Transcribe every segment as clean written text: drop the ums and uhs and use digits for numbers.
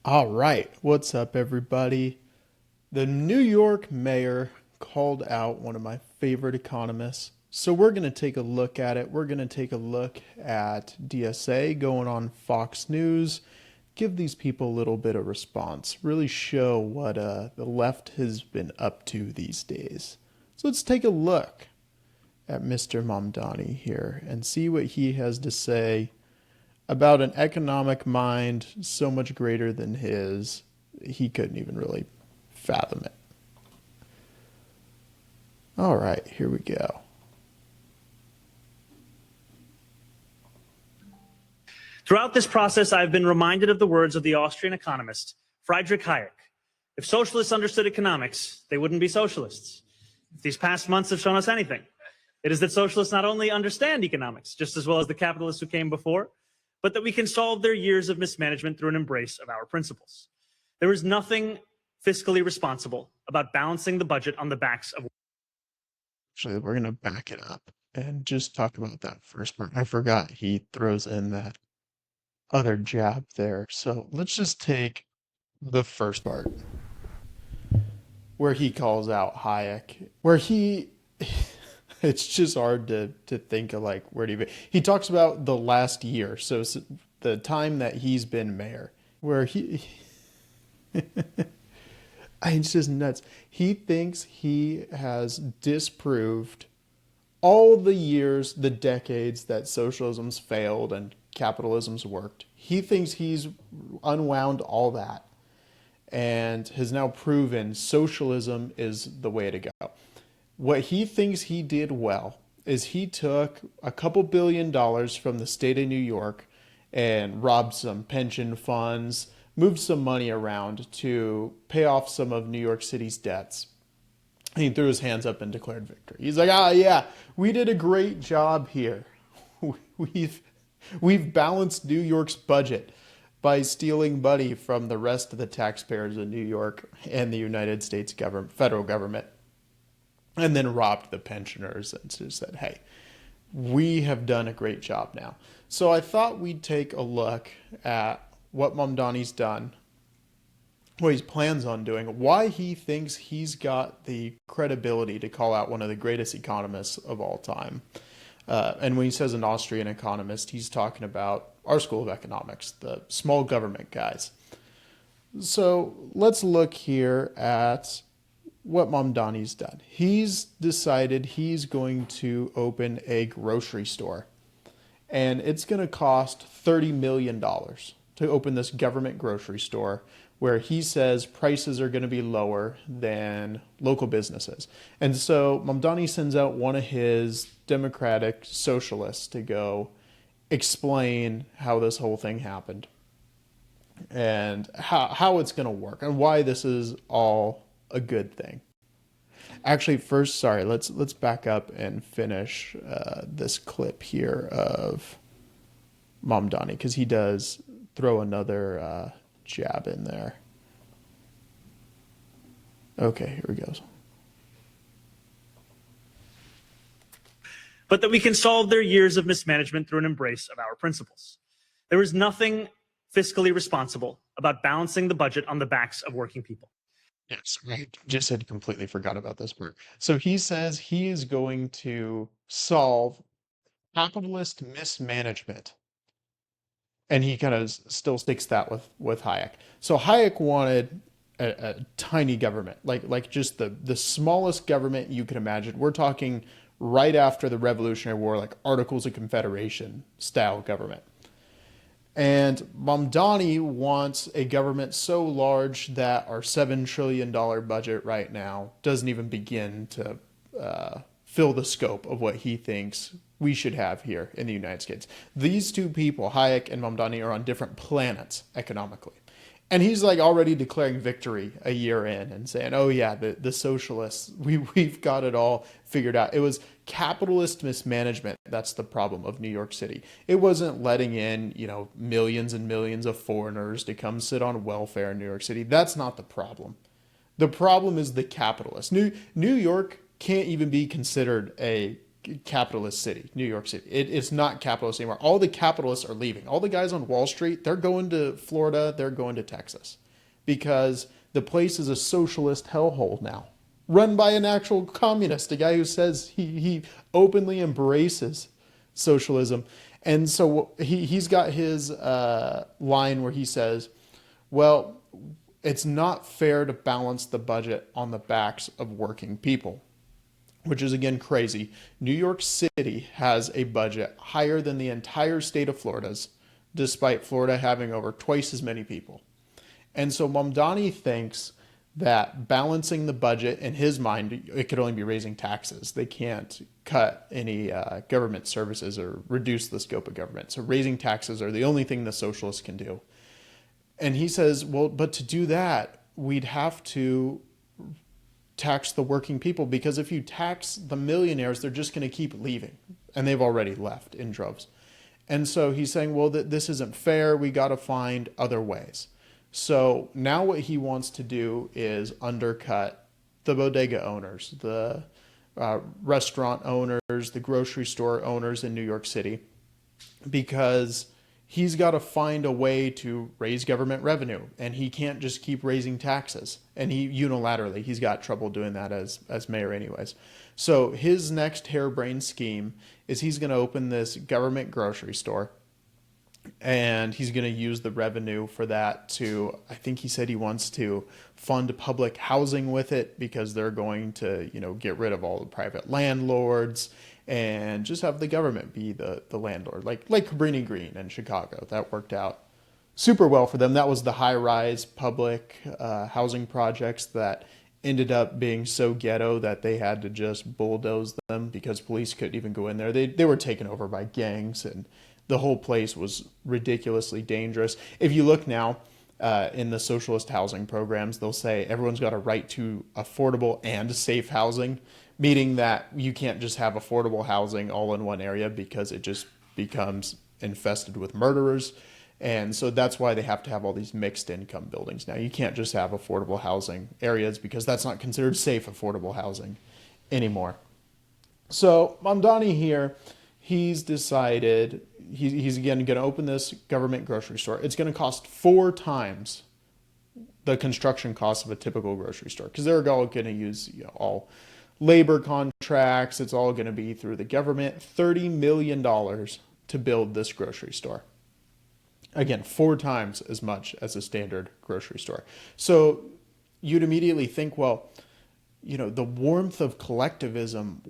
All right, what's up, everybody? The New York mayor called out one of my favorite economists. So we're going to take a look at it. We're going to take a look at DSA going on Fox News, give these people a little bit of response, really show what the left has been up to these days. So let's take a look at Mr. Mamdani here and see what he has to say about an economic mind so much greater than his, he couldn't even really fathom it. All right, here we go. Throughout this process, I've been reminded of the words of the Austrian economist Friedrich Hayek. If socialists understood economics, they wouldn't be socialists. If these past months have shown us anything, it is that socialists not only understand economics just as well as the capitalists who came before, but that we can solve their years of mismanagement through an embrace of our principles. There is nothing fiscally responsible about balancing the budget on the backs of. Actually, we're going to back it up and just talk about that first part. I forgot he throws in that other jab there. So let's just take the first part where he calls out Hayek, where he it's just hard to think of like where do he talks about the last year, so the time that he's been mayor, where he it's just nuts. He thinks he has disproved all the years, the decades that socialism's failed and capitalism's worked. He thinks he's unwound all that and has now proven socialism is the way to go. What he thinks he did well is he took a couple $1 billion from the state of New York and robbed some pension funds, moved some money around to pay off some of New York City's debts. He threw his hands up and declared victory. He's like, yeah, we did a great job here. We've balanced New York's budget by stealing money from the rest of the taxpayers in New York and the United States government, federal government, and then robbed the pensioners and just said, hey, we have done a great job now. So I thought we'd take a look at what Mamdani's done, what he plans on doing, why he thinks he's got the credibility to call out one of the greatest economists of all time. And when he says an Austrian economist, he's talking about our school of economics, the small government guys. So let's look here at what Mamdani's done. He's decided he's going to open a grocery store, and it's going to cost $30 million to open this government grocery store where he says prices are going to be lower than local businesses. And so Mamdani sends out one of his Democratic Socialists to go explain how this whole thing happened and how it's going to work and why this is all a good thing. Actually, first, sorry, let's back up and finish this clip here of Mamdani, because he does throw another jab in there. Okay, here we go. But that we can solve their years of mismanagement through an embrace of our principles. There is nothing fiscally responsible about balancing the budget on the backs of working people. Yes, I just had completely forgot about this part. So he says he is going to solve capitalist mismanagement. And he kind of still sticks that with Hayek. So Hayek wanted a tiny government, like just the smallest government you could imagine. We're talking right after the Revolutionary War, like Articles of Confederation style government. And Mamdani wants a government so large that our $7 trillion budget right now doesn't even begin to fill the scope of what he thinks we should have here in the United States. These two people, Hayek and Mamdani, are on different planets economically. And he's like already declaring victory a year in and saying, oh yeah, the socialists, we've got it all figured out. It was capitalist mismanagement. That's the problem of New York City. It wasn't letting in, millions and millions of foreigners to come sit on welfare in New York City. That's not the problem. The problem is the capitalists. New York can't even be considered a capitalist city, New York City. It's not capitalist anymore. All the capitalists are leaving. All the guys on Wall Street, they're going to Florida, they're going to Texas, because the place is a socialist hellhole now, run by an actual communist, a guy who says he openly embraces socialism. And so he's got his line where he says, well, it's not fair to balance the budget on the backs of working people, which is, again, crazy. New York City has a budget higher than the entire state of Florida's, despite Florida having over twice as many people. And so Mamdani thinks that balancing the budget, in his mind, it could only be raising taxes. They can't cut any government services or reduce the scope of government. So raising taxes are the only thing the socialists can do. And he says, well, but to do that, we'd have to tax the working people, because if you tax the millionaires, they're just going to keep leaving. And they've already left in droves. And so he's saying, well, this isn't fair. We got to find other ways. So now what he wants to do is undercut the bodega owners, the restaurant owners, the grocery store owners in New York City, because he's got to find a way to raise government revenue, and he can't just keep raising taxes. And he's got trouble doing that as mayor anyways. So his next harebrained scheme is he's going to open this government grocery store, and he's going to use the revenue for that to, I think he said he wants to fund public housing with it, because they're going to, get rid of all the private landlords and just have the government be the landlord, like Cabrini Green in Chicago. That worked out super well for them. That was the high-rise public housing projects that ended up being so ghetto that they had to just bulldoze them because police couldn't even go in there. They were taken over by gangs, and the whole place was ridiculously dangerous. If you look now in the socialist housing programs, they'll say everyone's got a right to affordable and safe housing, meaning that you can't just have affordable housing all in one area, because it just becomes infested with murderers. And so that's why they have to have all these mixed income buildings now. You can't just have affordable housing areas, because that's not considered safe affordable housing anymore. So Mamdani here, he's decided he's again going to open this government grocery store. It's going to cost 4 times the construction cost of a typical grocery store, because they're all going to use all labor contracts. It's all going to be through the government. $30 million to build this grocery store. Again, 4 times as much as a standard grocery store. So you'd immediately think, well, the warmth of collectivism,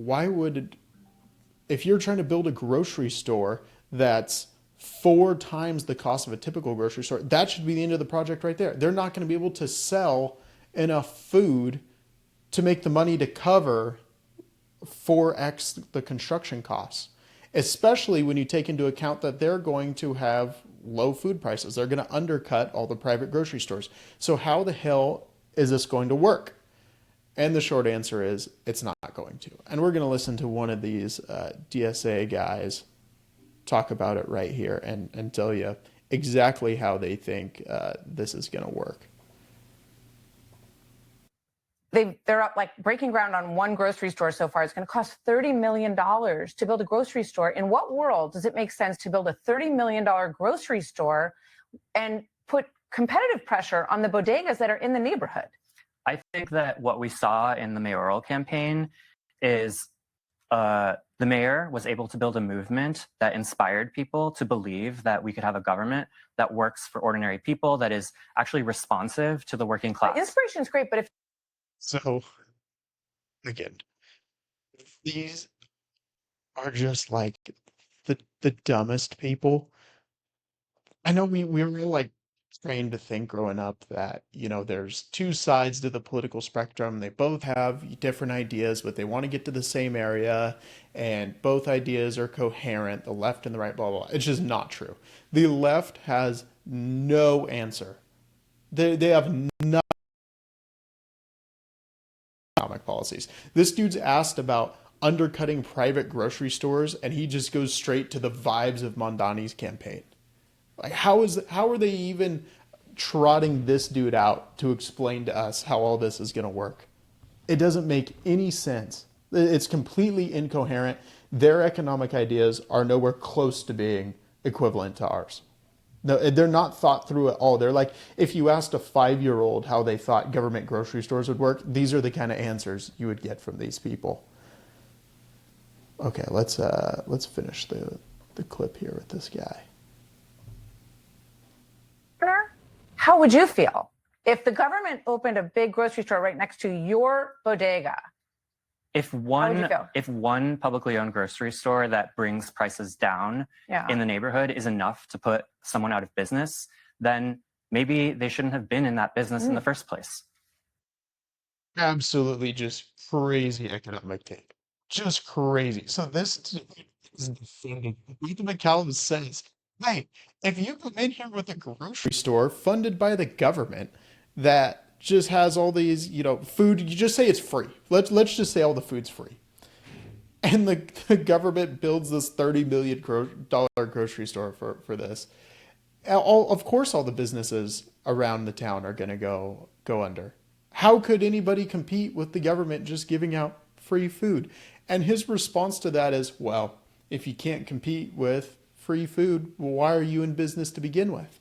if you're trying to build a grocery store that's 4 times the cost of a typical grocery store, that should be the end of the project right there. They're not going to be able to sell enough food to make the money to cover 4x the construction costs, especially when you take into account that they're going to have low food prices. They're going to undercut all the private grocery stores. So how the hell is this going to work? And the short answer is it's not going to. And we're going to listen to one of these DSA guys talk about it right here and tell you exactly how they think this is going to work. They're up breaking ground on one grocery store so far. It's going to cost $30 million to build a grocery store. In what world does it make sense to build a $30 million grocery store and put competitive pressure on the bodegas that are in the neighborhood? I think that what we saw in the mayoral campaign is the mayor was able to build a movement that inspired people to believe that we could have a government that works for ordinary people, that is actually responsive to the working class. The inspiration is great, but if So, again, these are just the dumbest people. I know we were trained to think growing up that, there's 2 sides to the political spectrum. They both have different ideas, but they want to get to the same area, and both ideas are coherent, the left and the right, blah, blah, blah. It's just not true. The left has no answer. They have no economic policies. This dude's asked about undercutting private grocery stores, and he just goes straight to the vibes of Mamdani's campaign. How are they even trotting this dude out to explain to us how all this is going to work? It doesn't make any sense. It's completely incoherent. their economic ideas are nowhere close to being equivalent to ours. No, they're not thought through at all. They're like, if you asked a 5-year-old how they thought government grocery stores would work, these are the kind of answers you would get from these people. Okay, let's finish the clip here with this guy. How would you feel if the government opened a big grocery store right next to your bodega? If one publicly owned grocery store that brings prices down in the neighborhood is enough to put someone out of business, then maybe they shouldn't have been in that business in the first place. Absolutely just crazy economic take. Just crazy. So this is defending. Ethan McCallum says, hey, if you come in here with a grocery store funded by the government that just has all these, food, you just say it's free. Let's just say all the food's free. And the government builds this $30 million grocery store for this. Of course, all the businesses around the town are going to go under. How could anybody compete with the government just giving out free food? And his response to that is, well, if you can't compete with free food, why are you in business to begin with?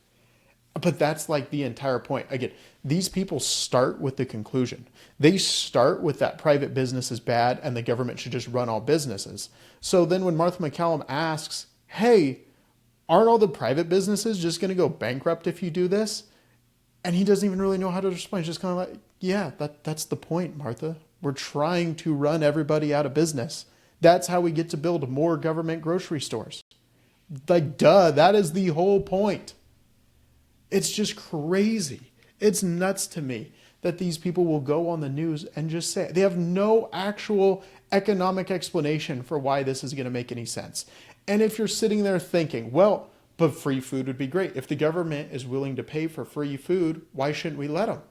But that's like the entire point. Again, these people start with the conclusion. They start with that private business is bad and the government should just run all businesses. So then when Martha McCallum asks, hey, aren't all the private businesses just going to go bankrupt if you do this? And he doesn't even really know how to respond. He's just kind of like, yeah, that's the point, Martha. We're trying to run everybody out of business. That's how we get to build more government grocery stores. Like, duh, that is the whole point. It's just crazy. It's nuts to me that these people will go on the news and just say it. They have no actual economic explanation for why this is going to make any sense. And if you're sitting there thinking, well, but free food would be great. If the government is willing to pay for free food, why shouldn't we let them?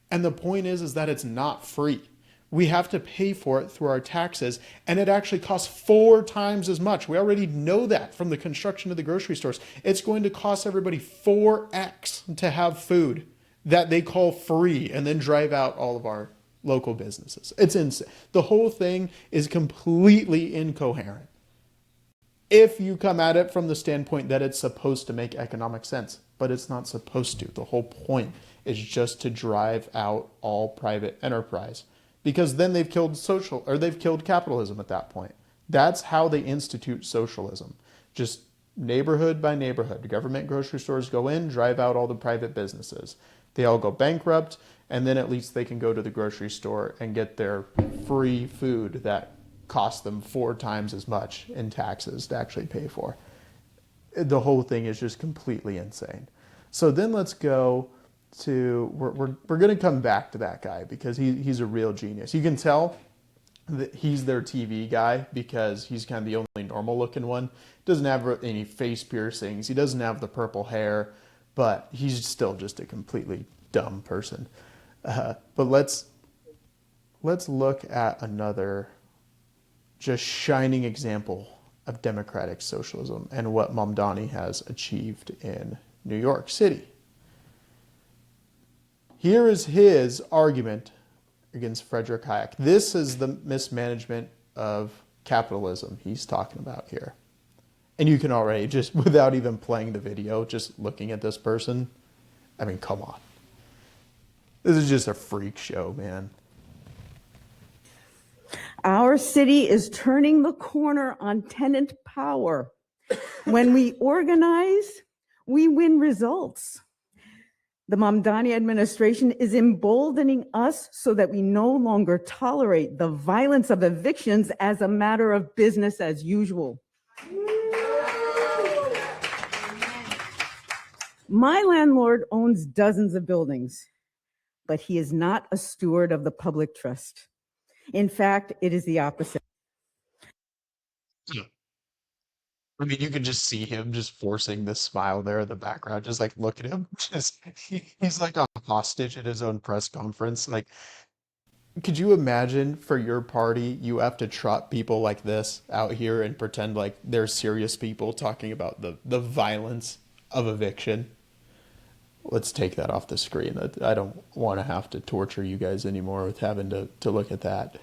And the point is that it's not free. We have to pay for it through our taxes, and it actually costs 4 times as much. We already know that from the construction of the grocery stores. It's going to cost everybody 4x to have food that they call free and then drive out all of our local businesses. It's insane. The whole thing is completely incoherent if you come at it from the standpoint that it's supposed to make economic sense, but it's not supposed to. The whole point is just to drive out all private enterprise. Because then they've killed capitalism at that point. That's how they institute socialism. Just neighborhood by neighborhood. Government grocery stores go in, drive out all the private businesses. They all go bankrupt, and then at least they can go to the grocery store and get their free food that costs them 4 times as much in taxes to actually pay for. The whole thing is just completely insane. So then let's go to, we're going to come back to that guy because he's a real genius. You can tell that he's their TV guy because he's kind of the only normal looking one. Doesn't have any face piercings. He doesn't have the purple hair, but he's still just a completely dumb person. But let's look at another just shining example of democratic socialism and what Mamdani has achieved in New York City. Here is his argument against Friedrich Hayek. This is the mismanagement of capitalism he's talking about here. And you can already, just without even playing the video, just looking at this person, I mean, come on. This is just a freak show, man. Our city is turning the corner on tenant power. When we organize, we win results. The Mamdani administration is emboldening us so that we no longer tolerate the violence of evictions as a matter of business as usual. My landlord owns dozens of buildings, but he is not a steward of the public trust. In fact, it is the opposite. I mean, you can just see him just forcing this smile there in the background. Just like, look at him. He's like a hostage at his own press conference. Like, could you imagine for your party, you have to trot people like this out here and pretend like they're serious people talking about the violence of eviction? Let's take that off the screen. I don't want to have to torture you guys anymore with having to look at that.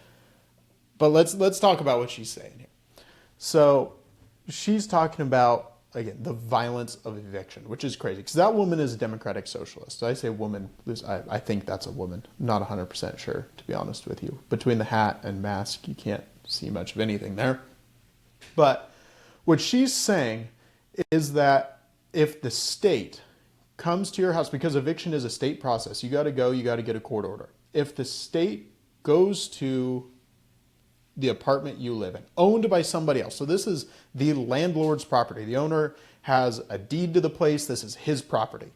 But let's talk about what she's saying here. So she's talking about, again, the violence of eviction, which is crazy because that woman is a Democratic Socialist. I say woman, I think that's a woman. I'm not 100% sure, to be honest with you. Between the hat and mask, you can't see much of anything there. But what she's saying is that if the state comes to your house, because eviction is a state process, you got to go, you got to get a court order. If the state goes to the apartment you live in, owned by somebody else. So this is the landlord's property. The owner has a deed to the place. This is his property.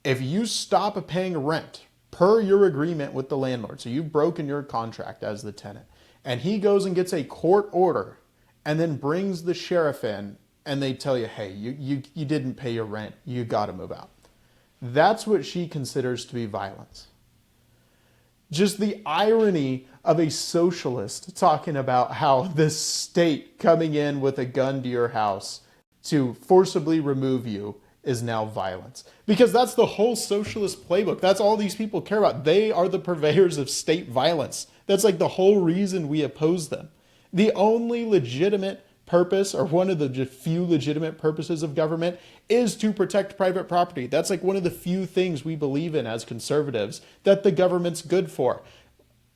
If you stop paying rent per your agreement with the landlord, so you've broken your contract as the tenant, and he goes and gets a court order and then brings the sheriff in and they tell you, hey, you didn't pay your rent, you got to move out. That's what she considers to be violence. Just the irony of a socialist talking about how the state coming in with a gun to your house to forcibly remove you is now violence. Because that's the whole socialist playbook. That's all these people care about. They are the purveyors of state violence. That's like the whole reason we oppose them. The only legitimate purpose, or one of the few legitimate purposes of government, is to protect private property. That's like one of the few things we believe in as conservatives that the government's good for.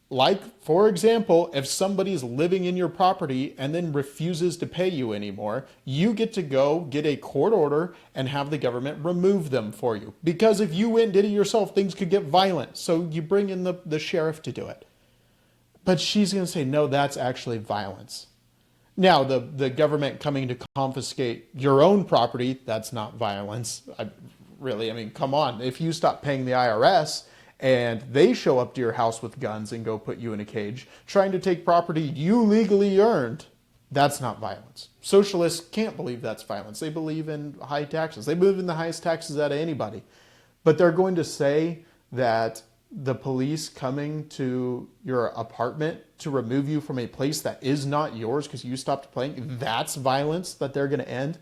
Like, for example, if somebody's living in your property and then refuses to pay you anymore, you get to go get a court order and have the government remove them for you. Because if you went and did it yourself, things could get violent. So you bring in the sheriff to do it. But she's going to say, no, that's actually violence. Now, the government coming to confiscate your own property, that's not violence. I mean, come on. If you stop paying the IRS and they show up to your house with guns and go put you in a cage, trying to take property you legally earned, that's not violence. Socialists can't believe that's violence. They believe in high taxes. They believe in the highest taxes out of anybody. But they're going to say that the police coming to your apartment to remove you from a place that is not yours because you stopped playing, that's violence that they're going to end.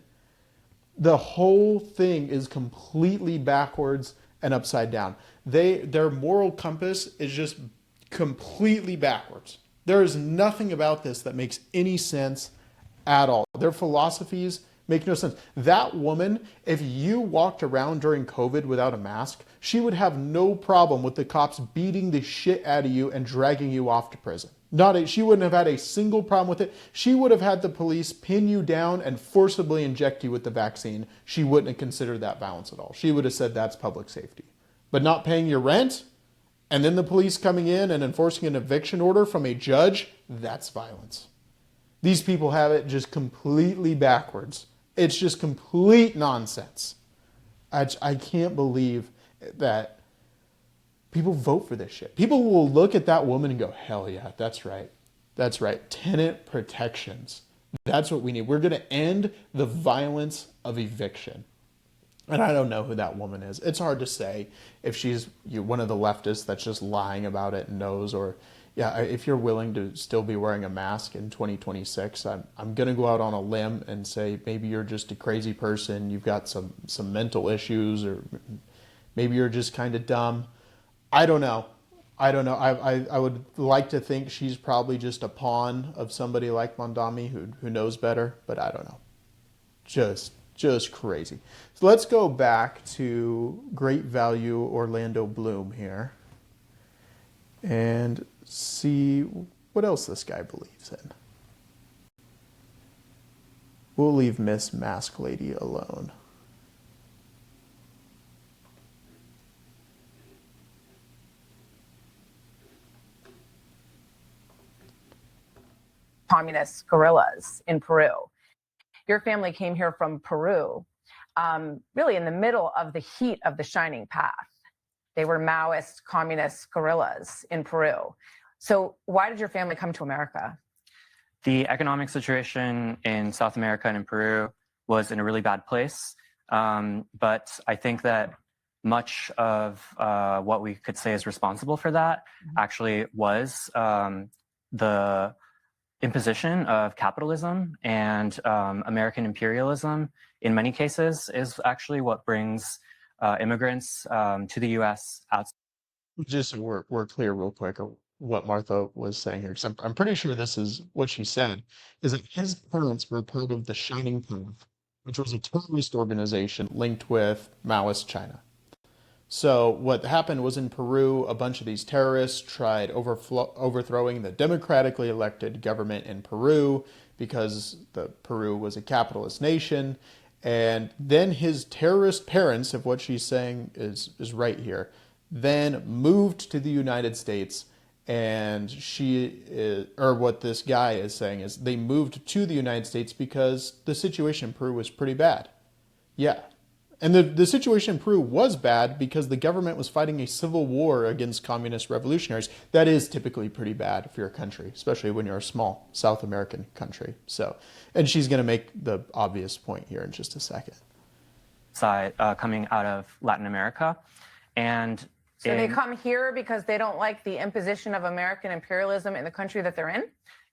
The whole thing is completely backwards and upside down. Their moral compass is just completely backwards. There is nothing about this that makes any sense at all. Their philosophies make no sense. That woman, if you walked around during COVID without a mask, she would have no problem with the cops beating the shit out of you and dragging you off to prison. She wouldn't have had a single problem with it. She would have had the police pin you down and forcibly inject you with the vaccine. She wouldn't have considered that violence at all. She would have said that's public safety. But not paying your rent and then the police coming in and enforcing an eviction order from a judge, that's violence. These people have it just completely backwards. It's just complete nonsense. I can't believe that people vote for this shit. People will look at that woman and go, hell yeah, that's right. That's right. Tenant protections. That's what we need. We're going to end the violence of eviction. And I don't know who that woman is. It's hard to say if she's one of the leftists that's just lying about it and knows, or yeah, if you're willing to still be wearing a mask in 2026, I'm going to go out on a limb and say maybe you're just a crazy person. You've got some mental issues, or maybe you're just kind of dumb. I don't know. I would like to think she's probably just a pawn of somebody like Mamdani who knows better, but I don't know. Just crazy. So let's go back to Great Value Orlando Bloom here and see what else this guy believes in. We'll leave Miss Mask Lady alone. Communist guerrillas in Peru. Your family came here from Peru, really in the middle of the heat of the Shining Path. They were Maoist communist guerrillas in Peru. So why did your family come to America? The economic situation in South America and in Peru was in a really bad place. But I think that much of what we could say is responsible for that actually was the imposition of capitalism, and American imperialism in many cases is actually what brings immigrants to the U.S. outside. Just we're clear real quick. what Martha was saying here, because I'm pretty sure this is what she said, is that his parents were part of the Shining Path, which was a terrorist organization linked with Maoist China. So what happened was in Peru, a bunch of these terrorists tried overthrowing the democratically elected government in Peru because Peru was a capitalist nation. And then his terrorist parents, if what she's saying is right here, then moved to the United States. And or what this guy is saying is they moved to the United States because the situation in Peru was pretty bad. Yeah. And the situation in Peru was bad because the government was fighting a civil war against communist revolutionaries. That is typically pretty bad for your country, especially when you're a small South American country. So, and she's going to make the obvious point here in just a second. Side coming out of Latin America, and so they come here because they don't like the imposition of American imperialism in the country that they're in.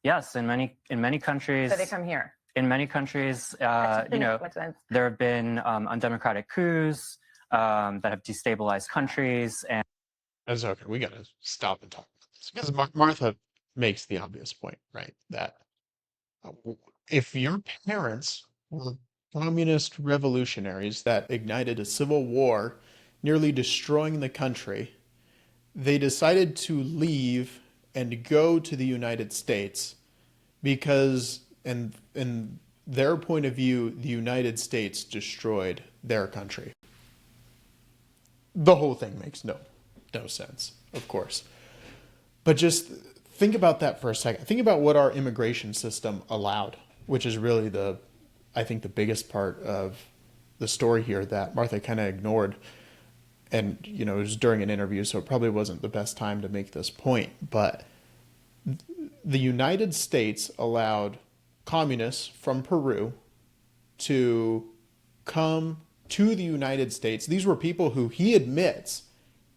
Yes, in many countries. So they come here. In many countries, there have been undemocratic coups that have destabilized countries. And that's okay. We got to stop and talk about this because Martha makes the obvious point, right? That if your parents were communist revolutionaries that ignited a civil war, nearly destroying the country, they decided to leave and go to the United States because in their point of view, the United States destroyed their country. The whole thing makes no sense, of course. But just think about that for a second. Think about what our immigration system allowed, which is really I think the biggest part of the story here that Martha kind of ignored. And, it was during an interview, so it probably wasn't the best time to make this point. But the United States allowed communists from Peru to come to the United States. These were people who he admits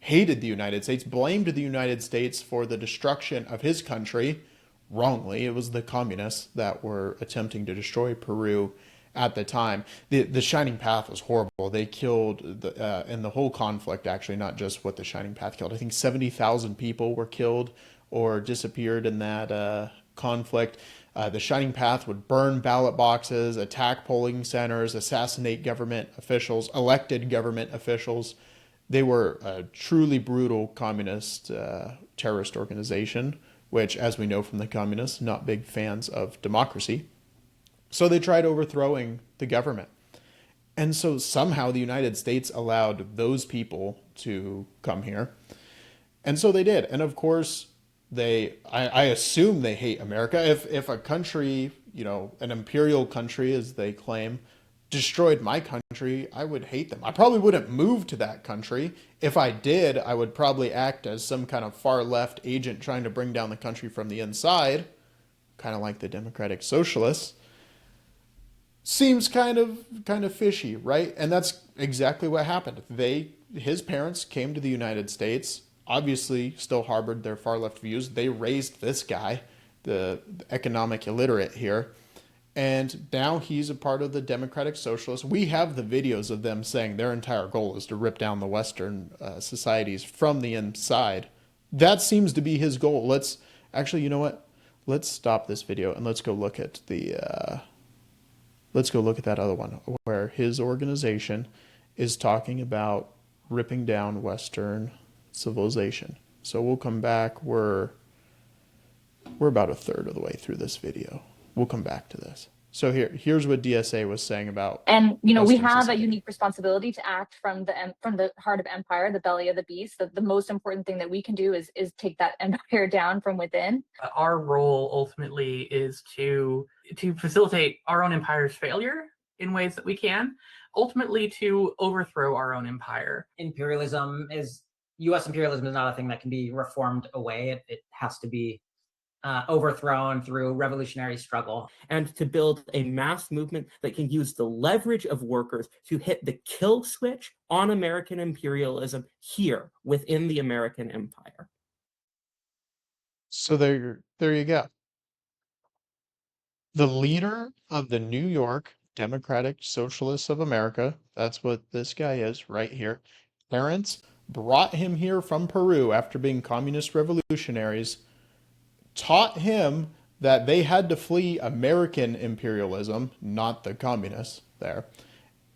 hated the United States, blamed the United States for the destruction of his country. Wrongly, it was the communists that were attempting to destroy Peru at the time. The Shining Path was horrible. They killed, in the whole conflict, actually, not just what the Shining Path killed. I think 70,000 people were killed or disappeared in that conflict. The Shining Path would burn ballot boxes, attack polling centers, assassinate government officials, elected government officials. They were a truly brutal communist terrorist organization, which, as we know from the communists, not big fans of democracy. So they tried overthrowing the government. And so somehow the United States allowed those people to come here. And so they did. And of course, I assume they hate America. If a country, an imperial country, as they claim, destroyed my country, I would hate them. I probably wouldn't move to that country. If I did, I would probably act as some kind of far left agent trying to bring down the country from the inside, kind of like the Democratic Socialists. Seems kind of fishy, right? And that's exactly what happened. His parents came to the United States, obviously still harbored their far left views. They raised this guy, the economic illiterate here, and now he's a part of the Democratic Socialists. We have the videos of them saying their entire goal is to rip down the Western societies from the inside. That seems to be his goal. Let's actually, you know what? Let's stop this video and let's go look at that other one where his organization is talking about ripping down Western civilization. So we'll come back. We're about a third of the way through this video. We'll come back to this. So here's what DSA was saying about. And we Western have society. a unique responsibility to act from the heart of empire, the belly of the beast. The most important thing that we can do is take that empire down from within. Our role ultimately is to facilitate our own empire's failure in ways that we can, ultimately to overthrow our own empire. U.S. imperialism is not a thing that can be reformed away. It has to be overthrown through revolutionary struggle. And to build a mass movement that can use the leverage of workers to hit the kill switch on American imperialism here within the American empire. So there you go. The leader of the New York Democratic Socialists of America, that's what this guy is right here. Parents brought him here from Peru after being communist revolutionaries, taught him that they had to flee American imperialism, not the communists there.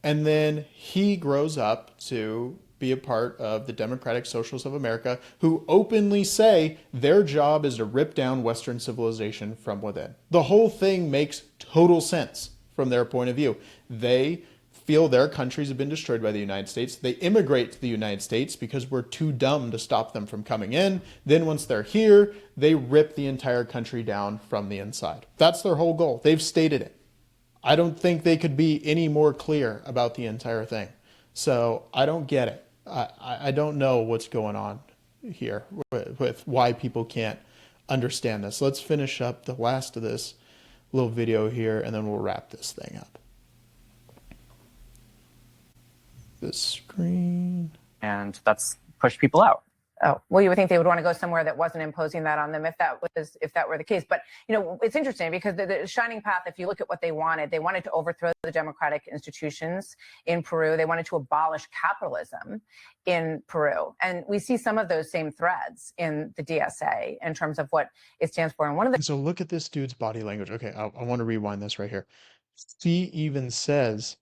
And then he grows up to be a part of the Democratic Socialists of America, who openly say their job is to rip down Western civilization from within. The whole thing makes total sense from their point of view. They feel their countries have been destroyed by the United States. They immigrate to the United States because we're too dumb to stop them from coming in. Then once they're here, they rip the entire country down from the inside. That's their whole goal. They've stated it. I don't think they could be any more clear about the entire thing. So I don't get it. I don't know what's going on here with why people can't understand this. Let's finish up the last of this little video here, and then we'll wrap this thing up. This screen. And that's pushed people out. Oh, well, you would think they would want to go somewhere that wasn't imposing that on them if that were the case. But, you know, it's interesting because the shining path, if you look at what they wanted to overthrow the democratic institutions in Peru. They wanted to abolish capitalism in Peru. And we see some of those same threads in the DSA in terms of what it stands for. And one of the So look at this dude's body language. Okay, I want to rewind this right here. He even says,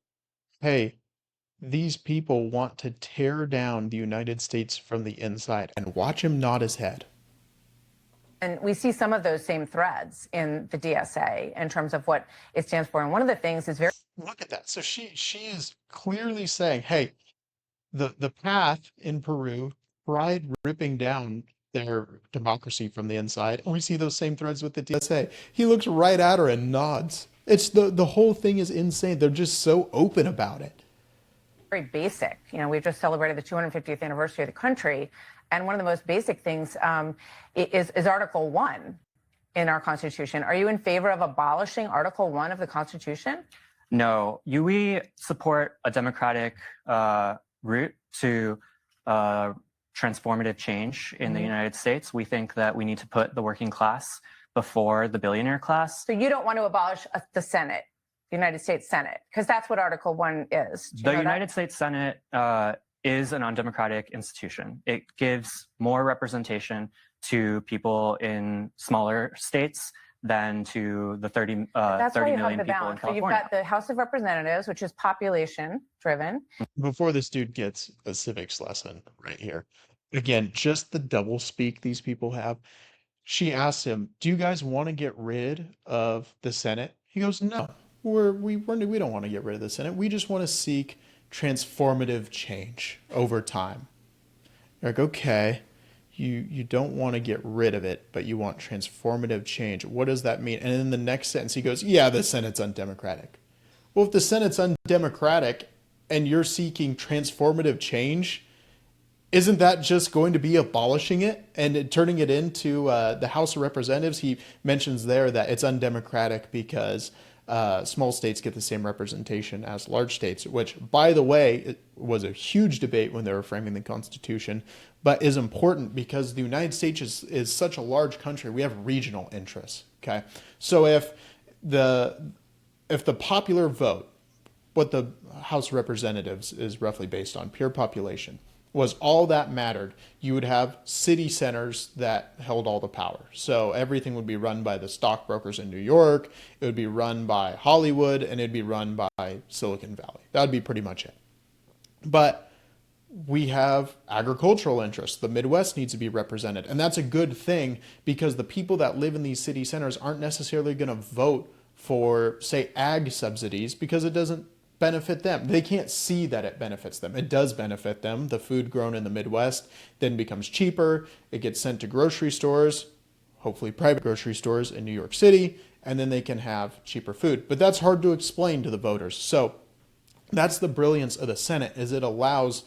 hey, these people want to tear down the United States from the inside, and watch him nod his head. And we see some of those same threads in the DSA in terms of what it stands for. And one of the things is very... Look at that. So she is clearly saying, hey, the path in Peru tried ripping down their democracy from the inside. And we see those same threads with the DSA. He looks right at her and nods. It's the whole thing is insane. They're just so open about it. Very basic. You know, we've just celebrated the 250th anniversary of the country. And one of the most basic things is Article 1 in our Constitution. Are you in favor of abolishing Article 1 of the Constitution? No, we support a democratic route to transformative change in the United States. We think that we need to put the working class before the billionaire class. So you don't want to abolish the Senate, the United States Senate, because that's what Article 1 is. The United States Senate is an undemocratic institution. It gives more representation to people in smaller states than to the 30 million people in California. So you've got the House of Representatives, which is population driven. Before this dude gets a civics lesson right here, again, just the double speak these people have. She asks him, do you guys want to get rid of the Senate? He goes, no. We don't want to get rid of the Senate. We just want to seek transformative change over time. You're like, okay, you don't want to get rid of it, but you want transformative change. What does that mean? And in the next sentence, he goes, yeah, the Senate's undemocratic. Well, if the Senate's undemocratic and you're seeking transformative change, isn't that just going to be abolishing it and turning it into the House of Representatives? He mentions there that it's undemocratic because small states get the same representation as large states, which, by the way, it was a huge debate when they were framing the Constitution, but is important because the United States is such a large country. We have regional interests. Okay, so if the popular vote, what the House of Representatives is roughly based on, pure population, was all that mattered, you would have city centers that held all the power. So everything would be run by the stockbrokers in New York, it would be run by Hollywood, and it'd be run by Silicon Valley. That would be pretty much it. But we have agricultural interests. The Midwest needs to be represented. And that's a good thing because the people that live in these city centers aren't necessarily going to vote for, say, ag subsidies because it doesn't benefit them. They can't see that it benefits them. It does benefit them. The food grown in the Midwest then becomes cheaper. It gets sent to grocery stores, hopefully private grocery stores in New York City, and then they can have cheaper food. But that's hard to explain to the voters. So that's the brilliance of the Senate, is it allows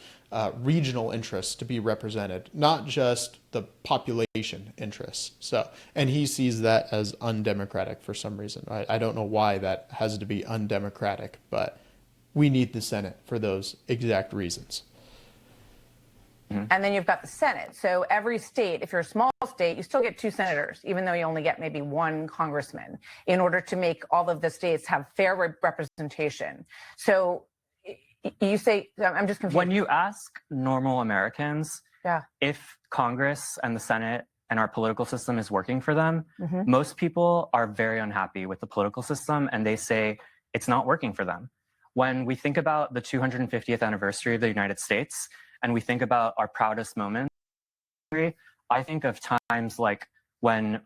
regional interests to be represented, not just the population interests. So, and he sees that as undemocratic for some reason. I don't know why that has to be undemocratic, but we need the Senate for those exact reasons. And then you've got the Senate. So every state, if you're a small state, you still get 2 senators, even though you only get maybe 1 congressman, in order to make all of the states have fair representation. So You say, I'm just confused. When you ask normal Americans Yeah. if Congress and the Senate and our political system is working for them, Mhm. most people are very unhappy with the political system and they say it's not working for them. When we think about the 250th anniversary of the United States and we think about our proudest moments, I think of times like when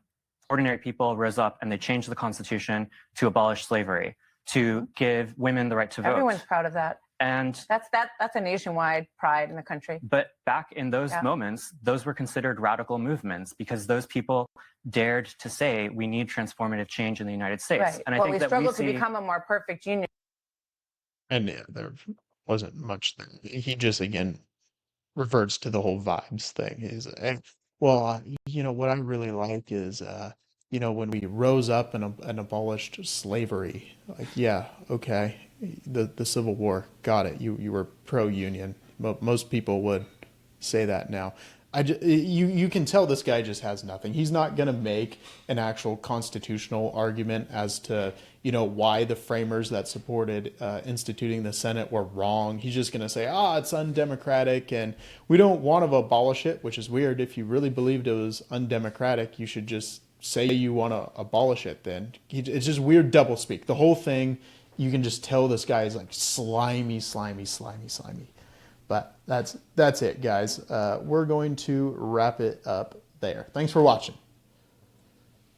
ordinary people rose up and they changed the Constitution to abolish slavery, to give women the right to vote. Everyone's proud of that. And that's a nationwide pride in the country. but back in those Yeah. moments, those were considered radical movements because those people dared to say we need transformative change in the United States. Right. And I But think we that struggle we to see become a more perfect union. And yeah, there wasn't much there. He just again reverts to the whole vibes thing. What I really like is when we rose up and abolished slavery. Like, yeah, okay, the Civil War, got it. You were pro-union. Most people would say that now. You can tell this guy just has nothing. He's not going to make an actual constitutional argument as to why the framers that supported instituting the Senate were wrong. He's just going to say, it's undemocratic and we don't want to abolish it, which is weird. If you really believed it was undemocratic, you should just say you want to abolish it. Then it's just weird doublespeak. The whole thing, you can just tell this guy is like slimy. But that's it, guys. We're going to wrap it up there. Thanks for watching.